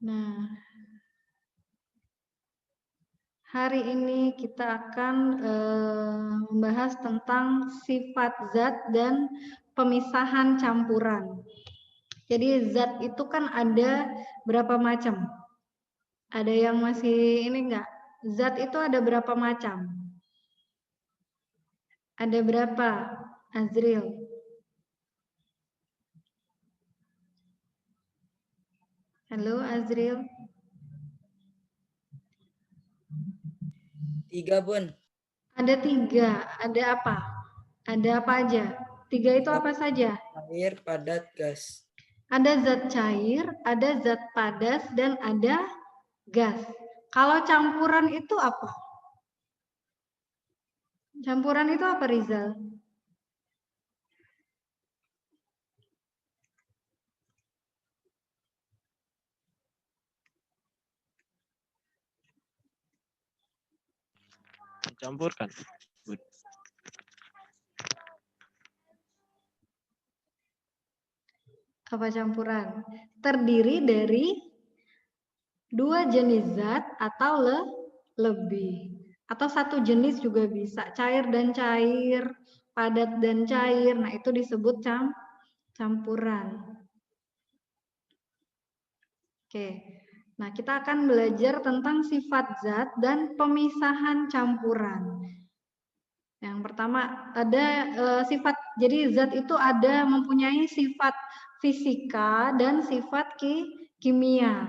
Nah, hari ini kita akan membahas tentang sifat zat dan pemisahan campuran. Jadi zat itu kan ada berapa macam? Ada yang masih ini enggak? Zat itu ada berapa macam? Ada berapa, Azril? Halo, Azril. 3, Bun. Ada 3. Ada apa? Ada apa aja? 3 itu apa saja? Air, padat, gas. Ada zat cair, ada zat padas, dan ada gas. Kalau campuran itu apa? Campuran itu apa, Rizal? Campurkan. Apa campuran? Terdiri dari 2 jenis zat atau lebih. Atau 1 jenis juga bisa. Cair dan cair, padat dan cair. Nah, itu disebut campuran. Oke. Nah, kita akan belajar tentang sifat zat dan pemisahan campuran. Yang pertama ada sifat, jadi zat itu ada mempunyai sifat fisika dan sifat kimia.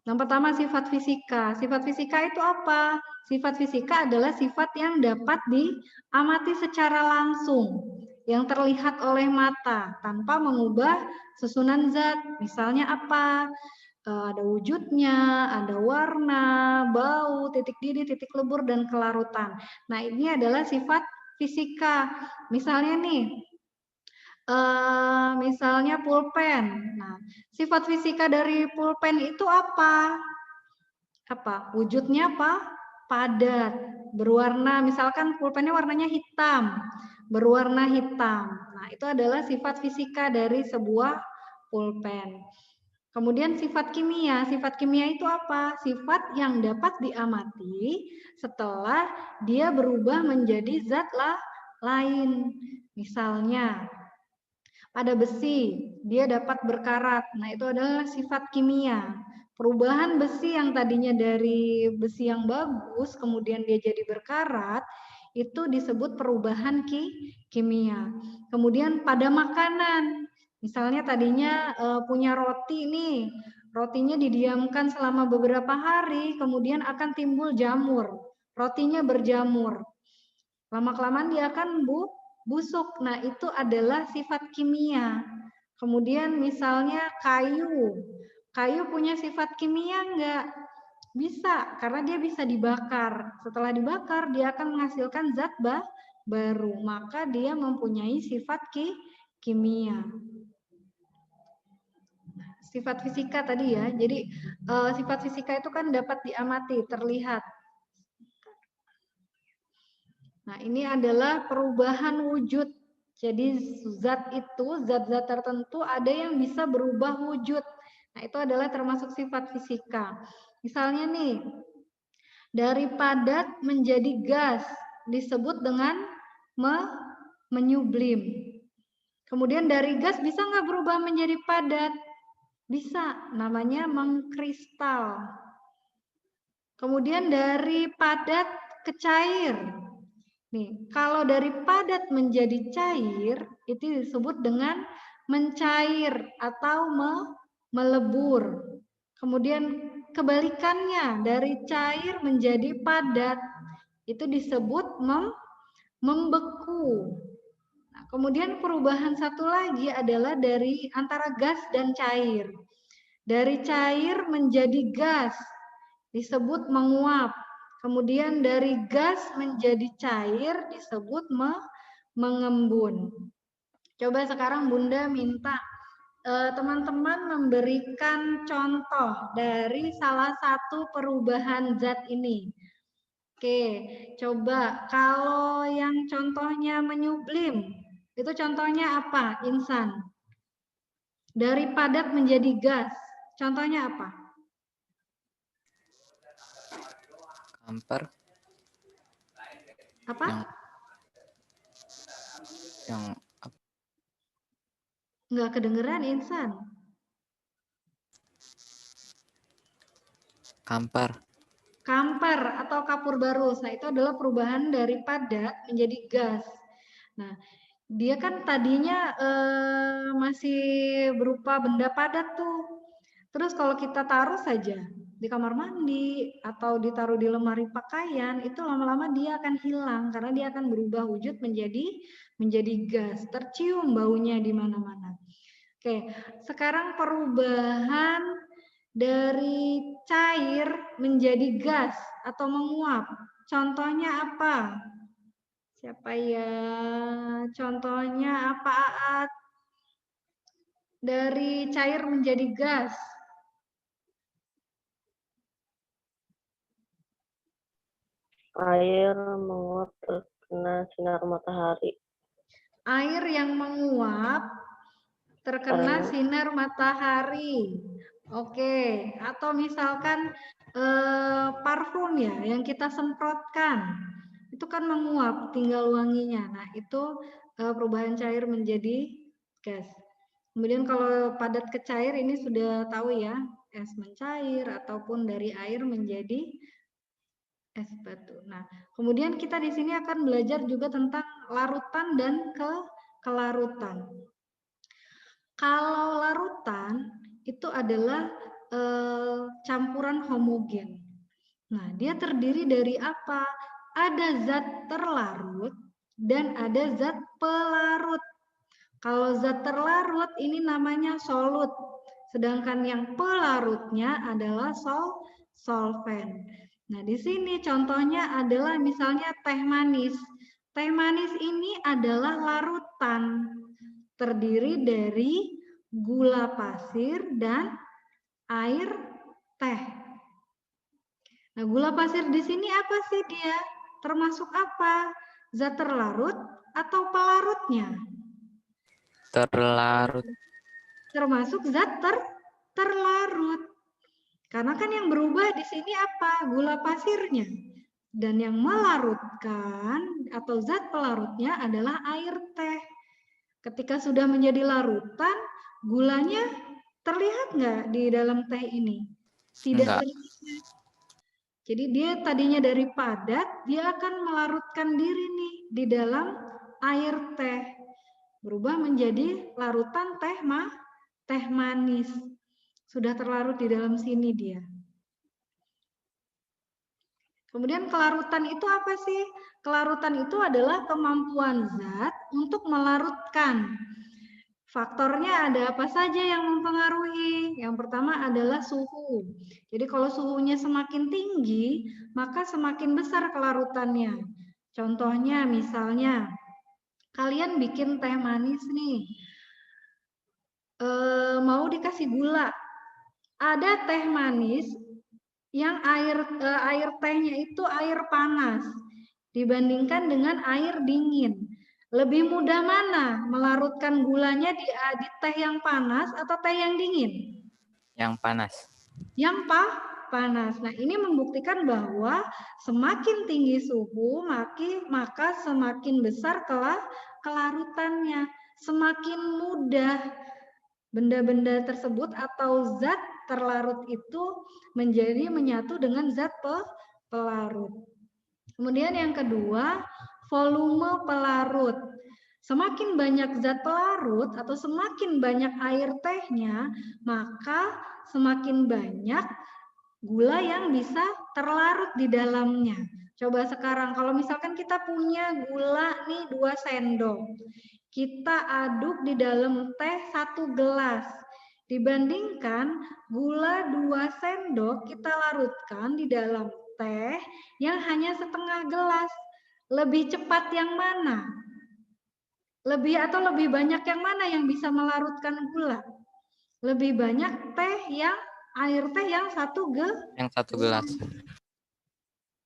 Yang pertama sifat fisika. Sifat fisika itu apa? Sifat fisika adalah sifat yang dapat diamati secara langsung, yang terlihat oleh mata tanpa mengubah susunan zat. Misalnya apa? Ada wujudnya, ada warna, bau, titik didih, titik lebur, dan kelarutan. Nah, ini adalah sifat fisika. Misalnya nih, misalnya pulpen. Nah, sifat fisika dari pulpen itu apa? Apa? Wujudnya apa? Padat, berwarna. Misalkan pulpennya warnanya hitam, berwarna hitam. Nah, itu adalah sifat fisika dari sebuah pulpen. Kemudian sifat kimia itu apa? Sifat yang dapat diamati setelah dia berubah menjadi zat lain. Misalnya pada besi, dia dapat berkarat. Nah, itu adalah sifat kimia. Perubahan besi yang tadinya dari besi yang bagus, kemudian dia jadi berkarat, itu disebut perubahan kimia. Kemudian pada makanan, misalnya tadinya punya roti nih, rotinya didiamkan selama beberapa hari, kemudian akan timbul jamur, rotinya berjamur. Lama-kelamaan dia akan busuk. Nah, itu adalah sifat kimia. Kemudian misalnya kayu. Kayu punya sifat kimia enggak? Bisa, karena dia bisa dibakar. Setelah dibakar, dia akan menghasilkan zat baru. Maka dia mempunyai sifat kimia. Sifat fisika tadi ya. Jadi sifat fisika itu kan dapat diamati, terlihat. Nah, ini adalah perubahan wujud. Jadi zat itu, zat-zat tertentu ada yang bisa berubah wujud. Nah, itu adalah termasuk sifat fisika. Misalnya nih, dari padat menjadi gas disebut dengan menyublim. Kemudian dari gas bisa nggak berubah menjadi padat? Bisa, namanya mengkristal. Kemudian dari padat ke cair. Nih, kalau dari padat menjadi cair, itu disebut dengan mencair atau melebur. Kemudian kebalikannya, dari cair menjadi padat, itu disebut membeku. Nah, kemudian perubahan satu lagi adalah dari antara gas dan cair. Dari cair menjadi gas, disebut menguap. Kemudian dari gas menjadi cair disebut mengembun. Coba sekarang Bunda minta teman-teman memberikan contoh dari salah satu perubahan zat ini. Oke, coba kalau yang contohnya menyublim, itu contohnya apa, Insan? Dari padat menjadi gas, contohnya apa? Amper Apa? yang Nggak kedengeran, Insan. kamper. Kamper atau kapur barus. Nah, itu adalah perubahan dari padat menjadi gas. Nah, dia kan tadinya masih berupa benda padat tuh. Terus kalau kita taruh saja di kamar mandi atau ditaruh di lemari pakaian, itu lama-lama dia akan hilang karena dia akan berubah wujud menjadi gas, tercium baunya di mana-mana. Oke, sekarang perubahan dari cair menjadi gas atau menguap. Contohnya apa? Siapa ya? Contohnya apa, Aat? Dari cair menjadi gas. Air menguap terkena sinar matahari. Air yang menguap terkena sinar matahari. Oke, atau misalkan parfum ya yang kita semprotkan. Itu kan menguap, tinggal wanginya. Nah, itu perubahan cair menjadi gas. Kemudian kalau padat ke cair ini sudah tahu ya, es mencair ataupun dari air menjadi es batu. Nah, kemudian kita di sini akan belajar juga tentang larutan dan kelarutan. Kalau larutan itu adalah campuran homogen. Nah, dia terdiri dari apa? Ada zat terlarut dan ada zat pelarut. Kalau zat terlarut ini namanya solut, sedangkan yang pelarutnya adalah solvent. Nah, di sini contohnya adalah misalnya teh manis. Teh manis ini adalah larutan, terdiri dari gula pasir dan air teh. Nah, gula pasir di sini apa sih dia? Termasuk apa? Zat terlarut atau pelarutnya? Terlarut. Termasuk zat terlarut. Karena kan yang berubah di sini apa? Gula pasirnya. Dan yang melarutkan atau zat pelarutnya adalah air teh. Ketika sudah menjadi larutan, gulanya terlihat nggak di dalam teh ini? Tidak Enggak. terlihat. Jadi dia tadinya dari padat, dia akan melarutkan diri nih di dalam air teh. Berubah menjadi larutan teh manis. Sudah terlarut di dalam sini dia. Kemudian kelarutan itu apa sih? Kelarutan itu adalah kemampuan zat untuk melarutkan. Faktornya ada apa saja yang mempengaruhi? Yang pertama adalah suhu. Jadi kalau suhunya semakin tinggi, maka semakin besar kelarutannya. Contohnya misalnya, kalian bikin teh manis nih, mau dikasih gula. Ada teh manis yang air tehnya itu air panas dibandingkan dengan air dingin. Lebih mudah mana melarutkan gulanya di teh yang panas atau teh yang dingin? Yang panas. Yang panas. Nah, ini membuktikan bahwa semakin tinggi suhu, maka semakin besar kelarutannya. Semakin mudah benda-benda tersebut atau zat terlarut itu menjadi menyatu dengan zat pelarut. Kemudian yang kedua, volume pelarut. Semakin banyak zat pelarut atau semakin banyak air tehnya, maka semakin banyak gula yang bisa terlarut di dalamnya. Coba sekarang kalau misalkan kita punya gula nih 2 sendok. Kita aduk di dalam teh 1 gelas. Dibandingkan gula 2 sendok kita larutkan di dalam teh yang hanya setengah gelas. Lebih cepat yang mana? Lebih banyak yang mana yang bisa melarutkan gula? Lebih banyak air teh yang 1 gelas.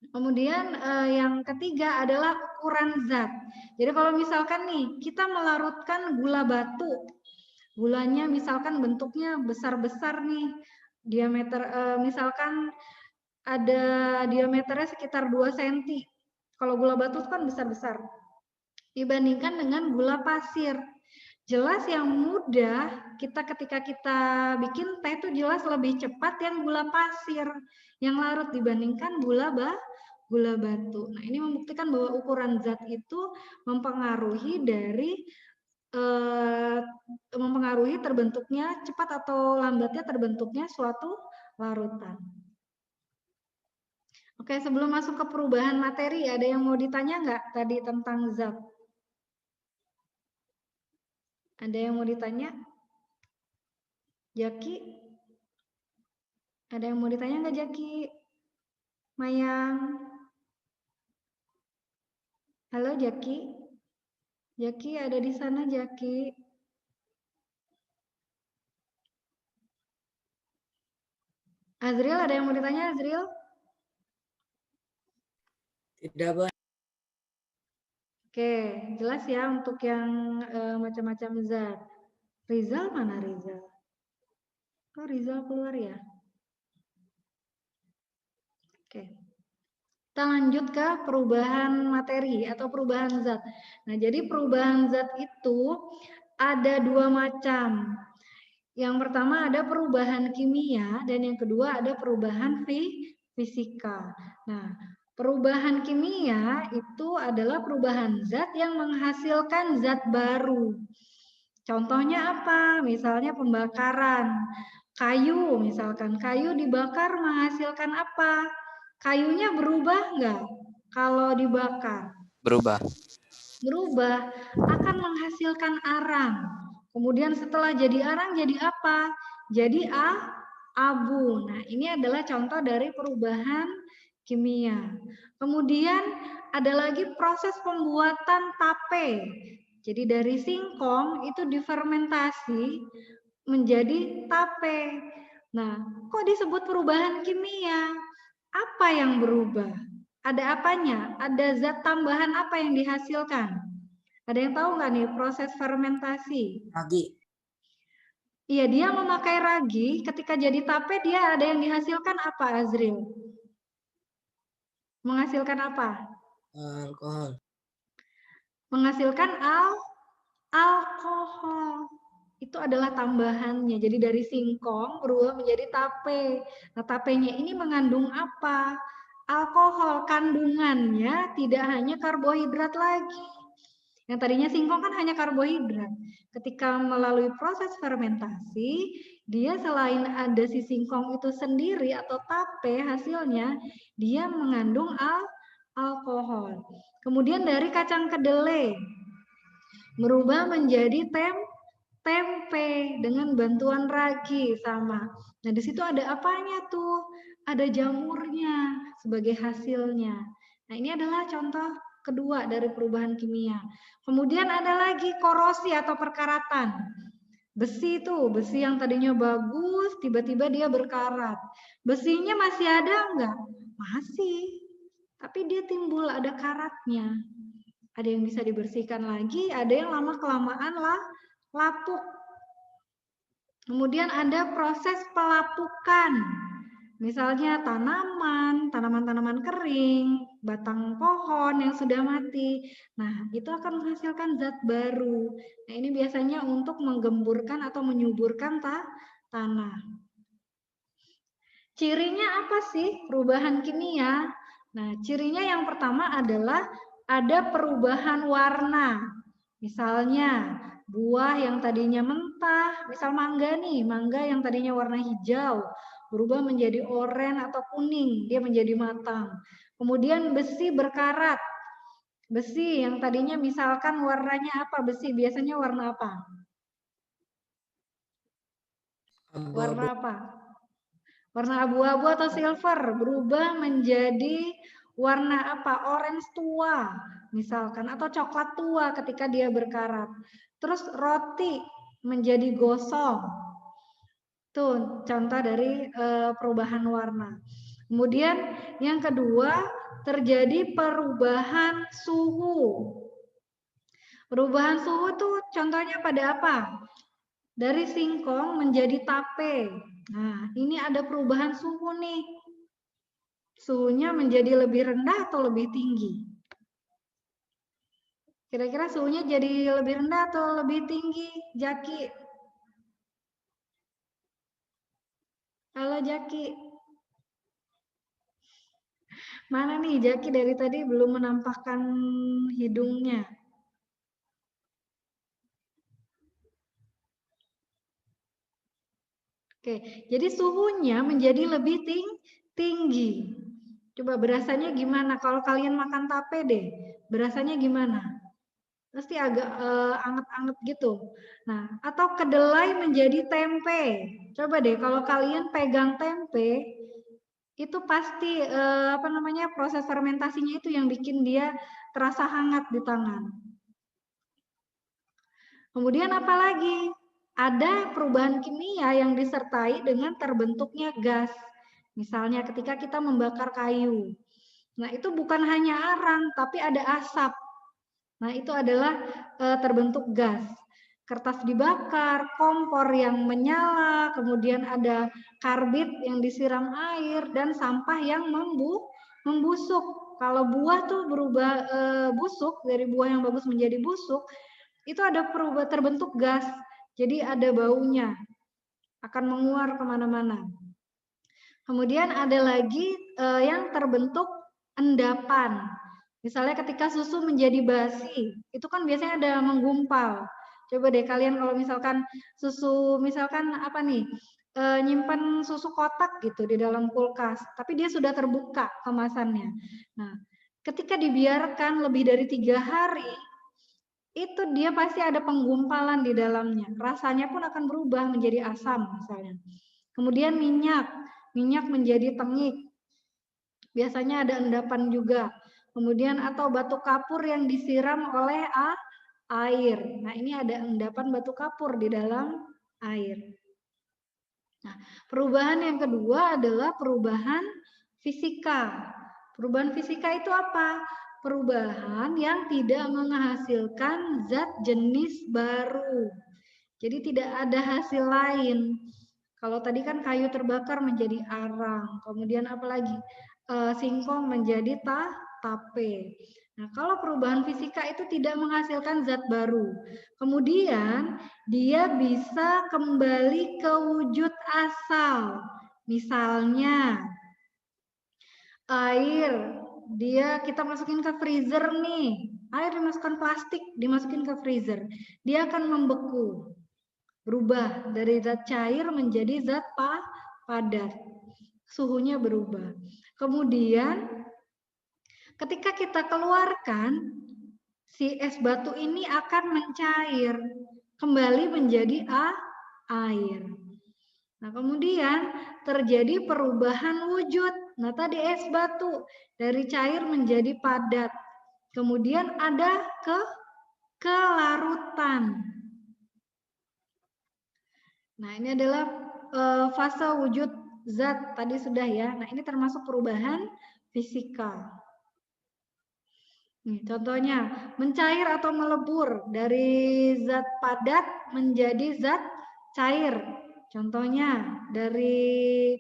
Kemudian yang ketiga adalah ukuran zat. Jadi kalau misalkan nih kita melarutkan gula batu, gulanya misalkan bentuknya besar-besar nih, diameter misalkan ada diameternya sekitar 2 cm. Kalau gula batu kan besar-besar. Dibandingkan dengan gula pasir. Jelas yang mudah ketika kita bikin teh itu jelas lebih cepat yang gula pasir yang larut dibandingkan gula batu. Nah, ini membuktikan bahwa ukuran zat itu mempengaruhi terbentuknya cepat atau lambatnya terbentuknya suatu larutan. Oke, sebelum masuk ke perubahan materi, ada yang mau ditanya nggak tadi tentang zat? Ada yang mau ditanya? Jaki? Ada yang mau ditanya nggak, Jaki? Mayang? Halo, Jaki? Jaki ada di sana, Jaki? Azril, ada yang mau ditanya, Azril? Tidak, Bang. Oke, jelas ya untuk yang macam-macam zat. Rizal mana Rizal? Kok Rizal keluar ya? Oke. Kita lanjut ke perubahan materi atau perubahan zat. Nah, jadi perubahan zat itu ada 2 macam. Yang pertama ada perubahan kimia dan yang kedua ada perubahan fisika. Nah, perubahan kimia itu adalah perubahan zat yang menghasilkan zat baru. Contohnya apa? Misalnya pembakaran. Kayu, misalkan kayu dibakar menghasilkan apa? Kayunya berubah nggak kalau dibakar? Berubah. Berubah, akan menghasilkan arang. Kemudian setelah jadi arang jadi apa? Jadi abu. Nah, ini adalah contoh dari perubahan kimia. Kemudian ada lagi proses pembuatan tape. Jadi dari singkong itu difermentasi menjadi tape. Nah, kok disebut perubahan kimia? Apa yang berubah? Ada apanya? Ada zat tambahan apa yang dihasilkan? Ada yang tahu nggak nih proses fermentasi? Ragi. Iya, dia memakai ragi. Ketika jadi tape, dia ada yang dihasilkan apa, Azril? Menghasilkan apa? Alkohol. Menghasilkan alkohol. Itu adalah tambahannya. Jadi dari singkong berubah menjadi tape. Nah, tapenya ini mengandung apa? Alkohol. Kandungannya tidak hanya karbohidrat lagi. Yang tadinya singkong kan hanya karbohidrat. Ketika melalui proses fermentasi, dia selain ada si singkong itu sendiri atau tape hasilnya, dia mengandung alkohol. Kemudian dari kacang kedelai berubah menjadi tempe dengan bantuan ragi sama. Nah, di situ ada apanya tuh? Ada jamurnya sebagai hasilnya. Nah, ini adalah contoh kedua dari perubahan kimia. Kemudian ada lagi korosi atau perkaratan. Besi itu, besi yang tadinya bagus, tiba-tiba dia berkarat. Besinya masih ada enggak? Masih. Tapi dia timbul ada karatnya. Ada yang bisa dibersihkan lagi, ada yang lama-kelamaan lapuk. Kemudian ada proses pelapukan. Misalnya tanaman kering, batang pohon yang sudah mati. Nah, itu akan menghasilkan zat baru. Nah, ini biasanya untuk menggemburkan atau menyuburkan tanah. Cirinya apa sih perubahan kimia? Nah, cirinya yang pertama adalah ada perubahan warna. Misalnya, buah yang tadinya mentah, misal mangga nih, mangga yang tadinya warna hijau, berubah menjadi oranye atau kuning, dia menjadi matang. Kemudian besi berkarat. Besi yang tadinya misalkan warnanya apa? Besi biasanya warna apa? Warna apa? Warna abu-abu atau silver berubah menjadi warna apa? Orange tua misalkan atau coklat tua ketika dia berkarat. Terus roti menjadi gosong. Tuh contoh dari perubahan warna. Kemudian yang kedua terjadi perubahan suhu. Perubahan suhu tuh contohnya pada apa? Dari singkong menjadi tape. Nah, ini ada perubahan suhu nih. Suhunya menjadi lebih rendah atau lebih tinggi? Kira-kira suhunya jadi lebih rendah atau lebih tinggi, Jaki? Halo Jaki. Mana nih Jaki dari tadi belum menampakkan hidungnya. Oke, jadi suhunya menjadi lebih tinggi. Coba berasanya gimana? Kalau kalian makan tape deh, berasanya gimana? Pasti agak anget-anget gitu. Nah, atau kedelai menjadi tempe. Coba deh kalau kalian pegang tempe, itu pasti apa namanya proses fermentasinya itu yang bikin dia terasa hangat di tangan. Kemudian apa lagi? Ada perubahan kimia yang disertai dengan terbentuknya gas. Misalnya ketika kita membakar kayu. Nah, itu bukan hanya arang, tapi ada asap. Nah, itu adalah terbentuk gas. Kertas dibakar, kompor yang menyala, kemudian ada karbit yang disiram air, dan sampah yang membusuk. Kalau buah tuh berubah busuk, dari buah yang bagus menjadi busuk, itu ada terbentuk gas. Jadi ada baunya, akan menguar kemana-mana. Kemudian ada lagi yang terbentuk endapan. Misalnya ketika susu menjadi basi, itu kan biasanya ada menggumpal. Coba deh kalian kalau misalkan susu, misalkan apa nih, nyimpan susu kotak gitu di dalam kulkas, tapi dia sudah terbuka kemasannya. Nah, ketika dibiarkan lebih dari 3 hari, itu dia pasti ada penggumpalan di dalamnya. Rasanya pun akan berubah menjadi asam misalnya. Kemudian minyak menjadi tengik. Biasanya ada endapan juga. Kemudian atau batu kapur yang disiram oleh air. Nah, ini ada endapan batu kapur di dalam air. Nah, perubahan yang kedua adalah perubahan fisika. Perubahan fisika itu apa? Perubahan yang tidak menghasilkan zat jenis baru. Jadi tidak ada hasil lain. Kalau tadi kan kayu terbakar menjadi arang, kemudian apalagi singkong menjadi tape. Nah, kalau perubahan fisika itu tidak menghasilkan zat baru, kemudian dia bisa kembali ke wujud asal. Misalnya air, kita masukin ke freezer nih, air dimasukkan plastik, dimasukin ke freezer, dia akan membeku, berubah dari zat cair menjadi zat padat, suhunya berubah. Kemudian ketika kita keluarkan, si es batu ini akan mencair, kembali menjadi air. Nah, kemudian terjadi perubahan wujud. Nah, tadi es batu dari cair menjadi padat. Kemudian ada kelarutan. Nah, ini adalah fase wujud zat tadi sudah ya. Nah, ini termasuk perubahan fisika. Nih, contohnya mencair atau melebur dari zat padat menjadi zat cair. Contohnya dari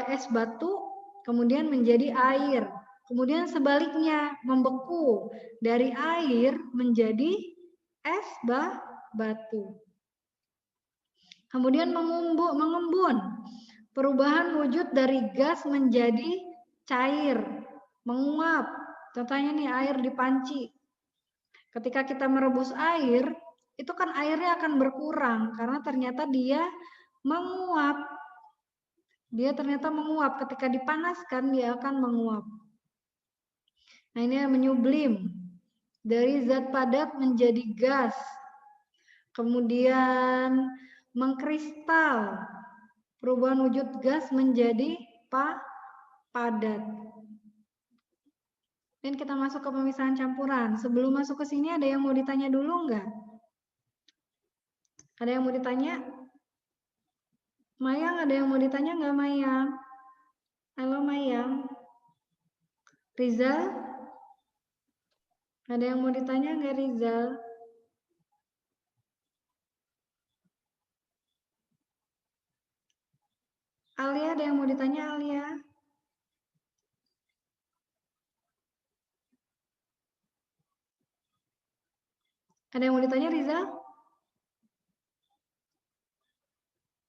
es batu kemudian menjadi air. Kemudian sebaliknya membeku dari air menjadi es batu. Kemudian mengembun. Perubahan wujud dari gas menjadi cair, menguap. Contohnya nih air di panci. Ketika kita merebus air, itu kan airnya akan berkurang karena ternyata dia menguap. Dia ternyata menguap. Ketika dipanaskan dia akan menguap. Nah, ini menyublim. Dari zat padat menjadi gas. Kemudian mengkristal. Perubahan wujud gas menjadi padat. Dan kita masuk ke pemisahan campuran. Sebelum masuk ke sini ada yang mau ditanya dulu enggak? Ada yang mau ditanya? Mayang, ada yang mau ditanya enggak Mayang? Halo Mayang. Rizal? Ada yang mau ditanya enggak Rizal? Alia, ada yang mau ditanya Alia? Ada yang mau ditanya, Rizal?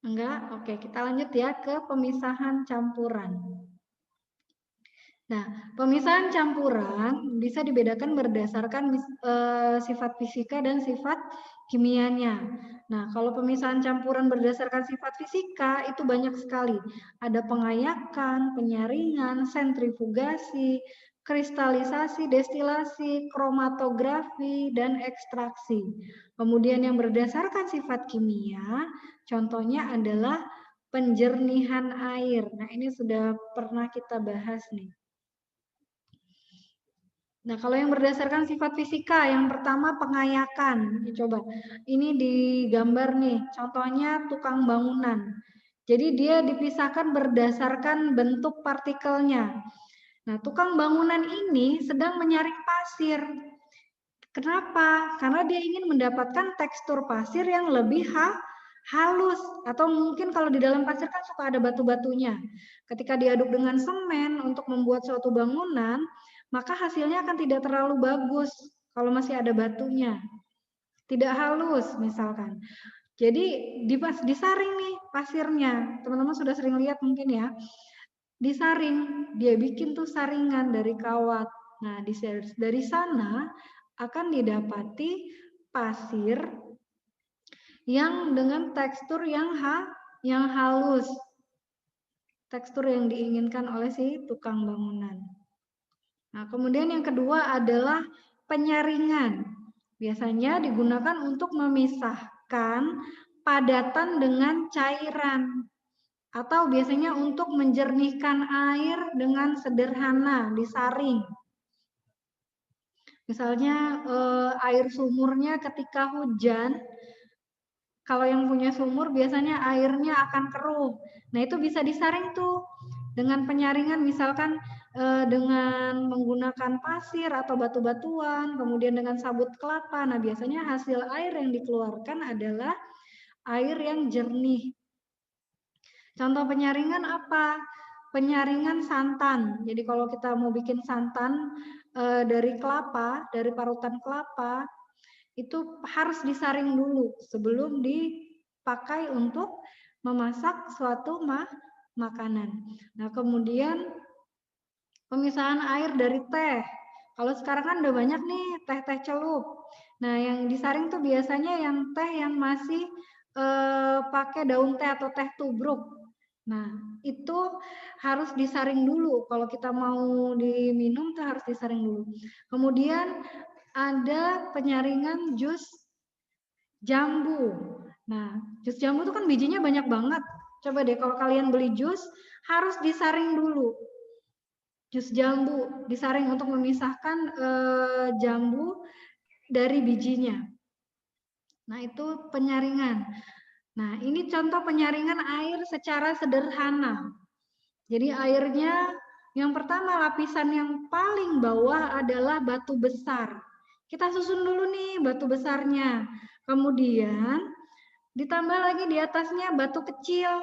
Enggak? Oke, kita lanjut ya ke pemisahan campuran. Nah, pemisahan campuran bisa dibedakan berdasarkan sifat fisika dan sifat kimianya. Nah, kalau pemisahan campuran berdasarkan sifat fisika itu banyak sekali. Ada pengayakan, penyaringan, sentrifugasi, kristalisasi, destilasi, kromatografi, dan ekstraksi. Kemudian yang berdasarkan sifat kimia, contohnya adalah penjernihan air. Nah, ini sudah pernah kita bahas nih. Nah, kalau yang berdasarkan sifat fisika, yang pertama pengayakan. Coba, ini digambar nih, contohnya tukang bangunan. Jadi dia dipisahkan berdasarkan bentuk partikelnya. Nah, tukang bangunan ini sedang menyaring pasir. Kenapa? Karena dia ingin mendapatkan tekstur pasir yang lebih halus. Atau mungkin kalau di dalam pasir kan suka ada batu-batunya. Ketika diaduk dengan semen untuk membuat suatu bangunan, maka hasilnya akan tidak terlalu bagus kalau masih ada batunya. Tidak halus misalkan. Jadi disaring nih pasirnya. Teman-teman sudah sering lihat mungkin ya. Disaring, dia bikin tuh saringan dari kawat. Nah, dari sana akan didapati pasir yang dengan tekstur yang halus. Tekstur yang diinginkan oleh si tukang bangunan. Nah, kemudian yang kedua adalah penyaringan. Biasanya digunakan untuk memisahkan padatan dengan cairan. Atau biasanya untuk menjernihkan air dengan sederhana, disaring. Misalnya air sumurnya ketika hujan, kalau yang punya sumur biasanya airnya akan keruh. Nah, itu bisa disaring tuh dengan penyaringan, misalkan dengan menggunakan pasir atau batu-batuan, kemudian dengan sabut kelapa. Nah, biasanya hasil air yang dikeluarkan adalah air yang jernih. Contoh penyaringan apa? Penyaringan santan. Jadi kalau kita mau bikin santan dari kelapa, dari parutan kelapa, itu harus disaring dulu sebelum dipakai untuk memasak suatu makanan. Nah, kemudian pemisahan air dari teh. Kalau sekarang kan udah banyak nih teh-teh celup. Nah, yang disaring tuh biasanya yang teh yang masih pakai daun teh atau teh tubruk. Nah, itu harus disaring dulu. Kalau kita mau diminum tuh harus disaring dulu. Kemudian ada penyaringan jus jambu. Nah, jus jambu tuh kan bijinya banyak banget. Coba deh kalau kalian beli jus harus disaring dulu. Jus jambu disaring untuk memisahkan jambu dari bijinya. Nah, itu penyaringan. Nah, ini contoh penyaringan air secara sederhana. Jadi airnya yang pertama lapisan yang paling bawah adalah batu besar. Kita susun dulu nih batu besarnya. Kemudian ditambah lagi di atasnya batu kecil.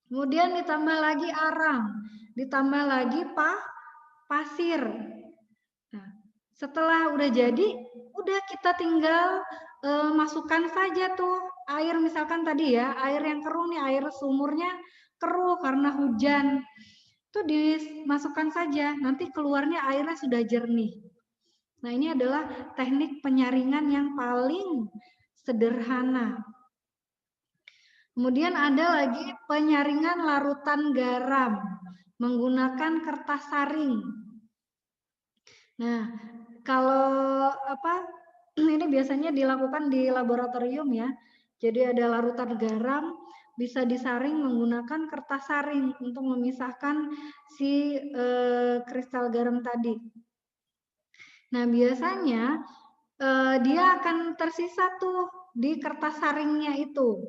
Kemudian ditambah lagi arang, ditambah lagi pasir. Nah, setelah udah jadi, udah kita tinggal masukkan saja tuh air, misalkan tadi ya, air yang keruh nih, air sumurnya keruh karena hujan. Itu dimasukkan saja, nanti keluarnya airnya sudah jernih. Nah, ini adalah teknik penyaringan yang paling sederhana. Kemudian ada lagi penyaringan larutan garam menggunakan kertas saring. Nah, kalau ini biasanya dilakukan di laboratorium ya. Jadi ada larutan garam bisa disaring menggunakan kertas saring untuk memisahkan si kristal garam tadi. Nah, biasanya dia akan tersisa tuh di kertas saringnya itu.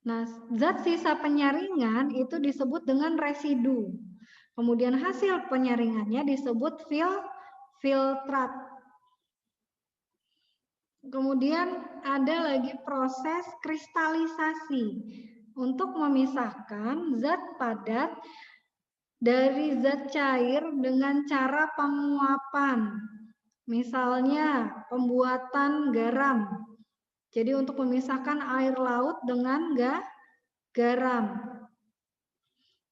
Nah, zat sisa penyaringan itu disebut dengan residu. Kemudian hasil penyaringannya disebut filtrat. Kemudian ada lagi proses kristalisasi untuk memisahkan zat padat dari zat cair dengan cara penguapan. Misalnya pembuatan garam. Jadi untuk memisahkan air laut dengan garam.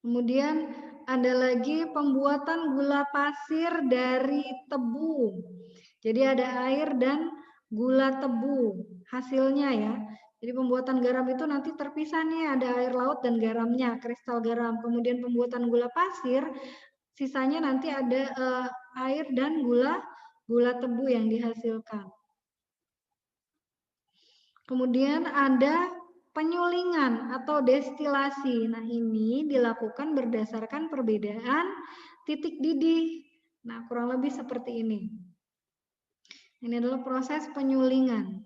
Kemudian ada lagi pembuatan gula pasir dari tebu. Jadi ada air dan gula tebu hasilnya ya. Jadi pembuatan garam itu nanti terpisah nih, ada air laut dan garamnya, kristal garam. Kemudian pembuatan gula pasir, sisanya nanti ada air dan gula tebu yang dihasilkan. Kemudian ada penyulingan atau destilasi. Nah, ini dilakukan berdasarkan perbedaan titik didih. Nah, kurang lebih seperti ini. Ini adalah proses penyulingan.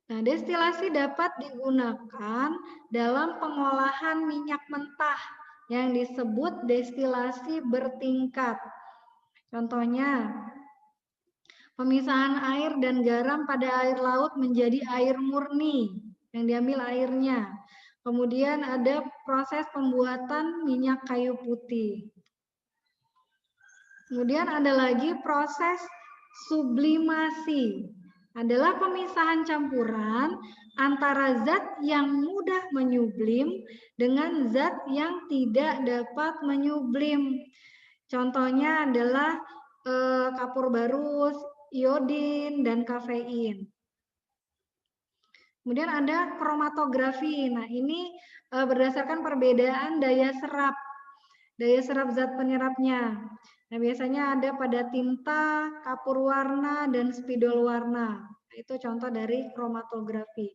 Nah, destilasi dapat digunakan dalam pengolahan minyak mentah yang disebut destilasi bertingkat. Contohnya, pemisahan air dan garam pada air laut menjadi air murni yang diambil airnya. Kemudian ada proses pembuatan minyak kayu putih. Kemudian ada lagi proses sublimasi. Adalah pemisahan campuran antara zat yang mudah menyublim dengan zat yang tidak dapat menyublim. Contohnya adalah kapur barus, iodin, dan kafein. Kemudian ada kromatografi. Nah, ini berdasarkan perbedaan daya serap zat penyerapnya. Nah, biasanya ada pada tinta, kapur warna, dan spidol warna. Nah, itu contoh dari kromatografi.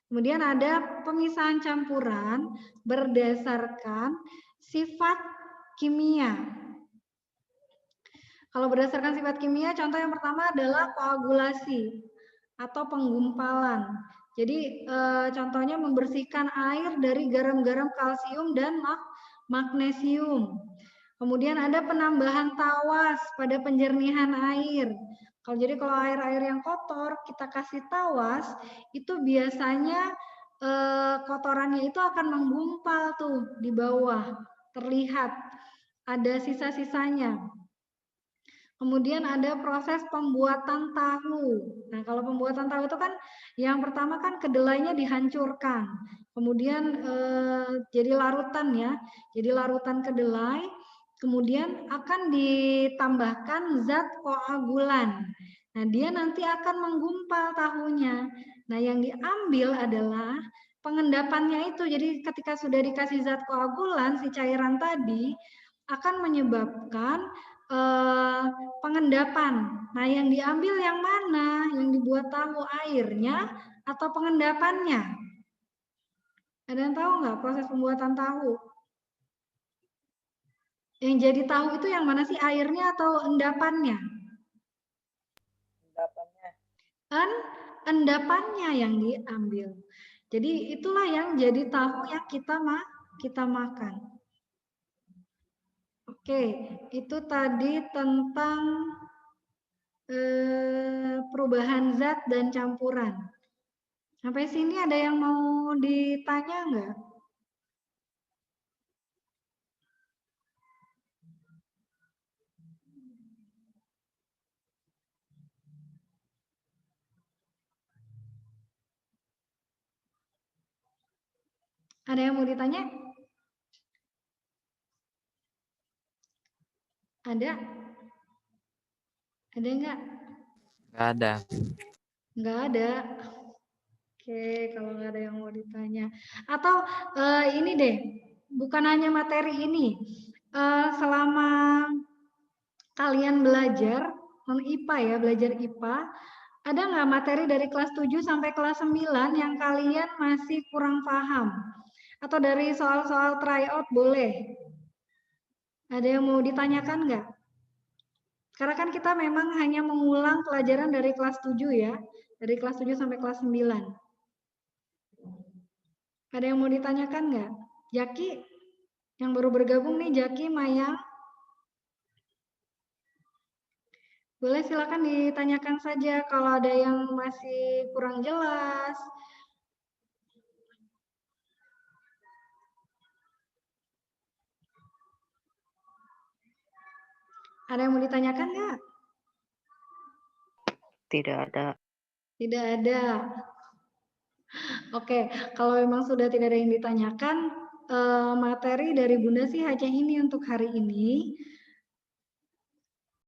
Kemudian ada pemisahan campuran berdasarkan sifat kimia. Kalau berdasarkan sifat kimia, contoh yang pertama adalah koagulasi atau penggumpalan. Jadi contohnya membersihkan air dari garam-garam kalsium dan magnesium. Kemudian ada penambahan tawas pada penjernihan air. Kalau air-air yang kotor kita kasih tawas, itu biasanya kotorannya itu akan menggumpal tuh di bawah, terlihat ada sisa-sisanya. Kemudian ada proses pembuatan tahu. Nah, kalau pembuatan tahu itu kan yang pertama kan kedelainya dihancurkan. Kemudian jadi larutan ya. Jadi larutan kedelai, kemudian akan ditambahkan zat koagulan. Nah, dia nanti akan menggumpal tahunya. Nah, yang diambil adalah pengendapannya itu. Jadi ketika sudah dikasih zat koagulan, si cairan tadi akan menyebabkan pengendapan. Nah, yang diambil yang mana? Yang dibuat tahu, airnya atau pengendapannya? Ada yang tahu nggak proses pembuatan tahu? Yang jadi tahu itu yang mana sih, airnya atau endapannya? Endapannya. Endapannya yang diambil. Jadi itulah yang jadi tahu yang kita makan. Oke, itu tadi tentang perubahan zat dan campuran. Sampai sini ada yang mau ditanya nggak? Ada yang mau ditanya? Ada? Ada nggak? Nggak ada. Nggak ada. Oke, kalau nggak ada yang mau ditanya. Atau ini deh, bukan hanya materi ini. Selama kalian belajar non-IPA ya, belajar IPA, ada nggak materi dari kelas 7 sampai kelas 9 yang kalian masih kurang paham? Atau dari soal-soal tryout boleh? Ada yang mau ditanyakan nggak? Karena kan kita memang hanya mengulang pelajaran dari kelas 7 ya. Dari kelas 7 sampai kelas 9. Ada yang mau ditanyakan nggak? Jaki, yang baru bergabung nih, Jaki, Maya. Boleh silakan ditanyakan saja kalau ada yang masih kurang jelas. Ada yang mau ditanyakan nggak? Tidak ada. Tidak ada. Oke, kalau memang sudah tidak ada yang ditanyakan, materi dari Bunda sih hanya ini untuk hari ini.